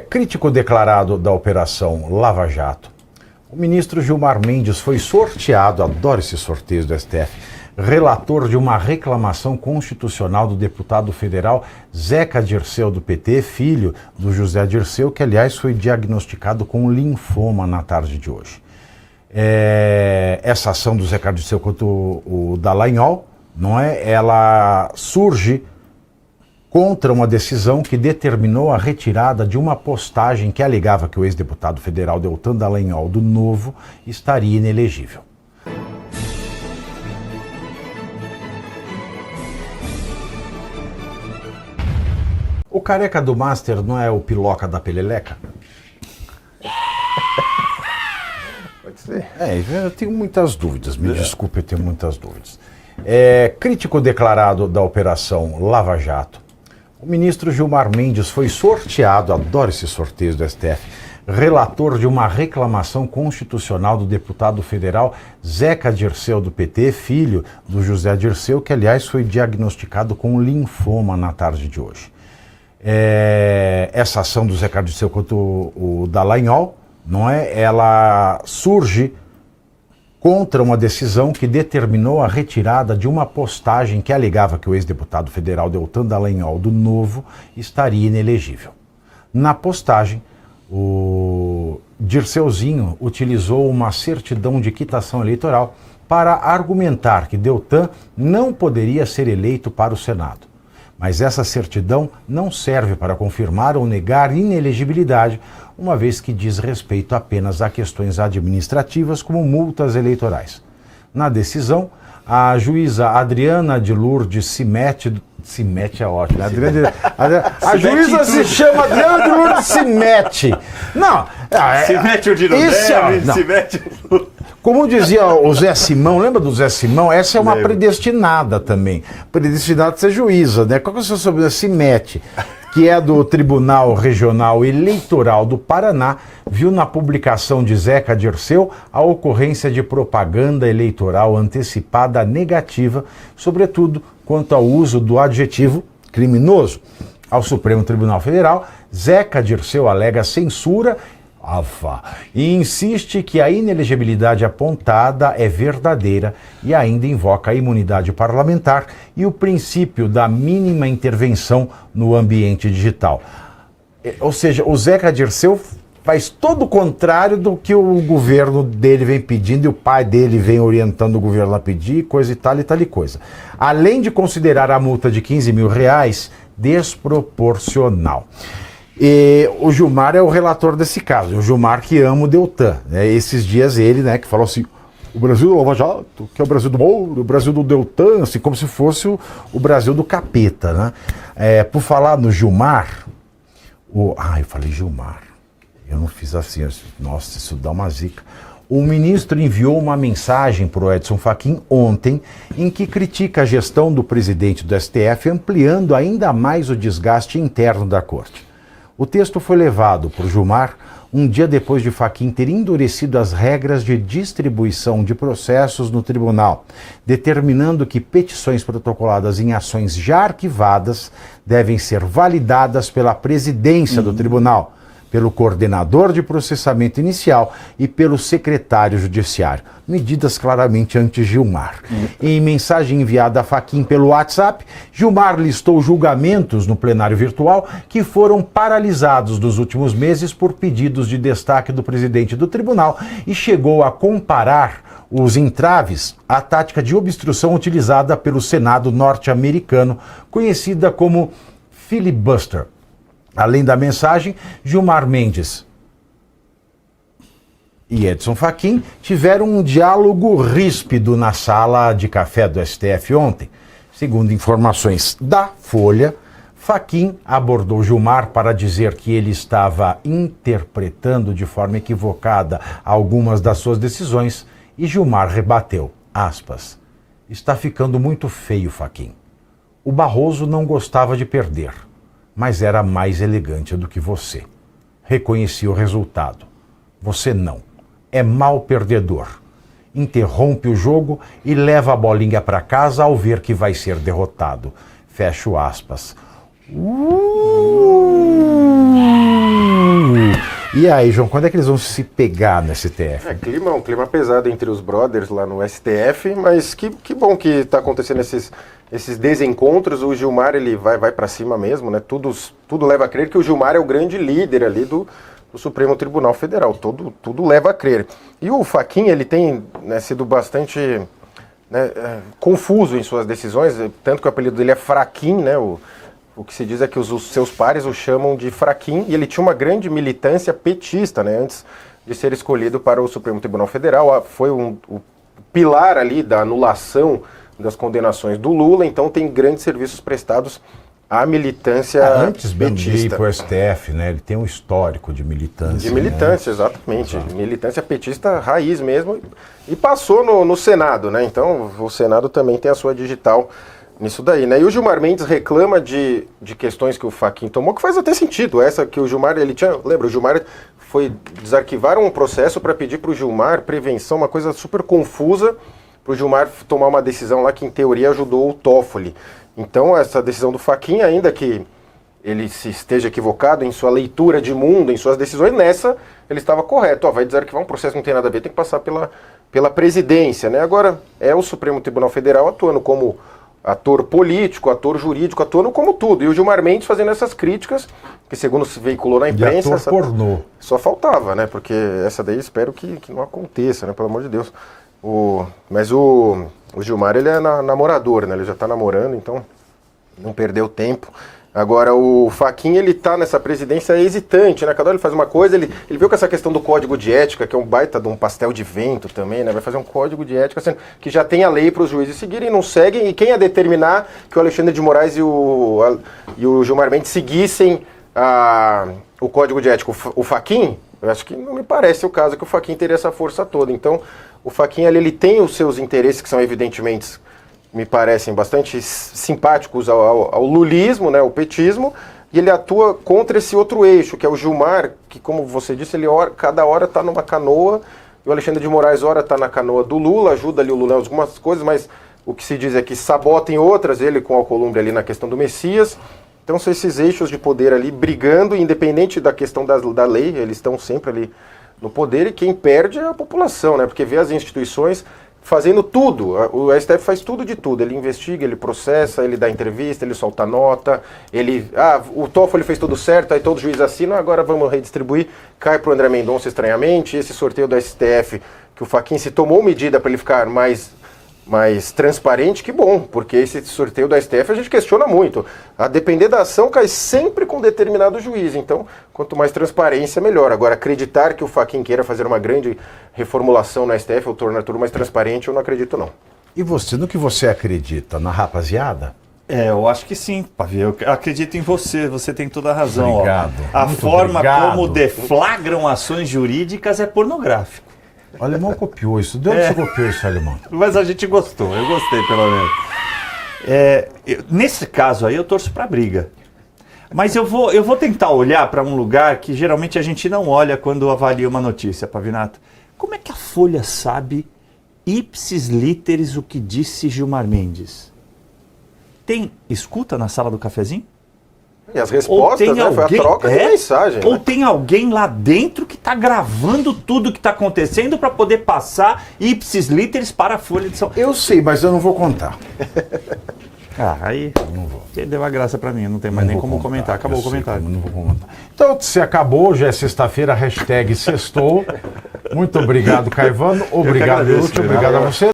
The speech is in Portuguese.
Crítico declarado da Operação Lava Jato, o ministro Gilmar Mendes foi sorteado, adoro esses sorteios do STF, relator de uma reclamação constitucional do deputado federal Zeca Dirceu, do PT, filho do José Dirceu, que, aliás, foi diagnosticado com linfoma na tarde de hoje. Essa ação do Zeca Dirceu contra o Dallagnol, não é? Ela surge contra uma decisão que determinou a retirada de uma postagem que alegava que o ex-deputado federal Deltan Dallagnol, do Novo, estaria inelegível. O careca do Master não é o piloca da Peleleca? Pode ser. Eu tenho muitas dúvidas, me desculpe, eu tenho muitas dúvidas. Crítico declarado da Operação Lava Jato, o ministro Gilmar Mendes foi sorteado, adoro esses sorteios do STF, relator de uma reclamação constitucional do deputado federal Zeca Dirceu, do PT, filho do José Dirceu, que, aliás, foi diagnosticado com linfoma na tarde de hoje. Essa ação do Zeca Dirceu contra o Dallagnol, não é? Ela surge contra uma decisão que determinou a retirada de uma postagem que alegava que o ex-deputado federal Deltan Dallagnol, do Novo, estaria inelegível. Na postagem, o Dirceuzinho utilizou uma certidão de quitação eleitoral para argumentar que Deltan não poderia ser eleito para o Senado. Mas essa certidão não serve para confirmar ou negar inelegibilidade, uma vez que diz respeito apenas a questões administrativas, como multas eleitorais. Na decisão, a juíza Adriana de Lourdes Cimete é ótimo, né? A juíza se chama Adriana de Lourdes Cimete. Não, Cimete o Dinodé, Cimete o... Como dizia o Zé Simão, lembra do Zé Simão? Essa é uma predestinada também. Predestinada a ser juíza, né? Qual que é o seu sobrenome? Cimete, que é do Tribunal Regional Eleitoral do Paraná, viu na publicação de Zeca Dirceu a ocorrência de propaganda eleitoral antecipada negativa, sobretudo quanto ao uso do adjetivo criminoso. Ao Supremo Tribunal Federal, Zeca Dirceu alega censura e insiste que a inelegibilidade apontada é verdadeira e ainda invoca a imunidade parlamentar e o princípio da mínima intervenção no ambiente digital. Ou seja, o Zeca Dirceu faz todo o contrário do que o governo dele vem pedindo e o pai dele vem orientando o governo a pedir, coisa e tal e coisa. Além de considerar a multa de R$15 mil desproporcional. E o Gilmar é o relator desse caso, o Gilmar que ama o Deltan, né? Esses dias ele, né, que falou assim, o Brasil do Lava Jato, que é o Brasil do Moro, o Brasil do Deltan, assim, como se fosse o Brasil do capeta, né? Por falar no Gilmar, eu falei Gilmar, eu não fiz assim, nossa, isso dá uma zica. O ministro enviou uma mensagem para o Edson Fachin ontem em que critica a gestão do presidente do STF, ampliando ainda mais o desgaste interno da corte. O texto foi levado por Gilmar um dia depois de Fachin ter endurecido as regras de distribuição de processos no tribunal, determinando que petições protocoladas em ações já arquivadas devem ser validadas pela presidência do tribunal, pelo coordenador de processamento inicial e pelo secretário judiciário. Medidas claramente anti-Gilmar. Em mensagem enviada a Fachin pelo WhatsApp, Gilmar listou julgamentos no plenário virtual que foram paralisados nos últimos meses por pedidos de destaque do presidente do tribunal e chegou a comparar os entraves à tática de obstrução utilizada pelo Senado norte-americano, conhecida como filibuster. Além da mensagem, Gilmar Mendes e Edson Fachin tiveram um diálogo ríspido na sala de café do STF ontem. Segundo informações da Folha, Fachin abordou Gilmar para dizer que ele estava interpretando de forma equivocada algumas das suas decisões e Gilmar rebateu, aspas, está ficando muito feio, Fachin. O Barroso não gostava de perder, mas era mais elegante do que você. Reconheci o resultado. Você não. É mau perdedor. Interrompe o jogo e leva a bolinha para casa ao ver que vai ser derrotado. Fecho aspas. E aí, João, quando é que eles vão se pegar no STF? Um clima pesado entre os brothers lá no STF, mas que bom que está acontecendo esses desencontros. O Gilmar, ele vai para cima mesmo, né? Tudo leva a crer que o Gilmar é o grande líder ali do Supremo Tribunal Federal. Tudo leva a crer. E o Fachin, ele tem, né, sido bastante, né, confuso em suas decisões, tanto que o apelido dele é Fraquim, né? O que se diz é que os seus pares o chamam de Fraquim, e ele tinha uma grande militância petista, né, antes de ser escolhido para o Supremo Tribunal Federal. Foi o pilar ali da anulação das condenações do Lula, então tem grandes serviços prestados à militância antes mesmo de ir petista. para o STF, né, ele tem um histórico de militância. De militância, né? Exatamente. Exato. Militância petista raiz mesmo, e passou no Senado, né, então o Senado também tem a sua digital nisso daí, né? E o Gilmar Mendes reclama de questões que o Fachin tomou, que faz até sentido. Essa que o Gilmar, lembra, o Gilmar foi desarquivar um processo para pedir para o Gilmar prevenção, uma coisa super confusa, para o Gilmar tomar uma decisão lá que, em teoria, ajudou o Toffoli. Então, essa decisão do Fachin, ainda que ele se esteja equivocado em sua leitura de mundo, em suas decisões, nessa ele estava correto. Vai desarquivar um processo que não tem nada a ver, tem que passar pela presidência, né? Agora, é o Supremo Tribunal Federal atuando como ator político, ator jurídico, atuando como tudo. E o Gilmar Mendes fazendo essas críticas, que segundo se veiculou na imprensa... E ator pornô. Só faltava, né? Porque essa daí espero que não aconteça, né? Pelo amor de Deus. Mas o Gilmar, ele é namorador, né? Ele já está namorando, então não perdeu tempo. Agora, o Fachin, ele tá nessa presidência hesitante, né? Cada hora ele faz uma coisa, ele viu com essa questão do código de ética, que é um baita de um pastel de vento também, né? Vai fazer um código de ética assim, que já tem a lei para os juízes seguirem, não seguem, e quem ia determinar que o Alexandre de Moraes e o Gilmar Mendes seguissem o código de ética? O Fachin? Eu acho que não me parece o caso que o Fachin teria essa força toda. Então, o Fachin, ele tem os seus interesses, que são evidentemente... me parecem bastante simpáticos ao lulismo, né, ao petismo, e ele atua contra esse outro eixo, que é o Gilmar, que, como você disse, ele cada hora está numa canoa, e o Alexandre de Moraes ora está na canoa do Lula, ajuda ali o Lula em algumas coisas, mas o que se diz é que sabota em outras, ele com o Alcolumbre ali na questão do Messias. Então são esses eixos de poder ali brigando, independente da questão da lei, eles estão sempre ali no poder, e quem perde é a população, né, porque vê as instituições fazendo tudo. O STF faz tudo de tudo. Ele investiga, ele processa, ele dá entrevista, ele solta nota, o Toffoli fez tudo certo, aí todo juiz assina, agora vamos redistribuir, cai pro André Mendonça estranhamente. Esse sorteio do STF, que o Fachin se tomou medida para ele ficar mais transparente, que bom, porque esse sorteio do STF a gente questiona muito. A depender da ação, cai sempre com determinado juiz. Então, quanto mais transparência, melhor. Agora, acreditar que o Fachin queira fazer uma grande reformulação no STF ou tornar tudo mais transparente, eu não acredito, não. E você, no que você acredita? Na rapaziada? Eu acho que sim, Pavi. Eu acredito em você, você tem toda a razão. Obrigado. A forma obrigado. Como deflagram ações jurídicas é pornográfico. O alemão copiou isso. De onde você copiou isso, alemão? Mas a gente gostou, eu gostei pelo menos. Nesse caso aí eu torço pra briga. Mas eu vou tentar olhar para um lugar que geralmente a gente não olha quando avalia uma notícia, Pavinato. Como é que a Folha sabe ipsis literis o que disse Gilmar Mendes? Tem escuta na sala do cafezinho? E as respostas, né? Foi a troca de mensagem. Ou tem alguém lá dentro que está gravando tudo que está acontecendo para poder passar ipsis literis para a Folha de São Paulo. Eu sei, mas eu não vou contar. Aí não vou. Deu a graça para mim, não tem mais nem como comentar. Acabou o comentário. Não vou comentar. Então, se acabou, já é sexta-feira, hashtag sextou. Muito obrigado, Caivano. Obrigado, Lúcio. Obrigado a você.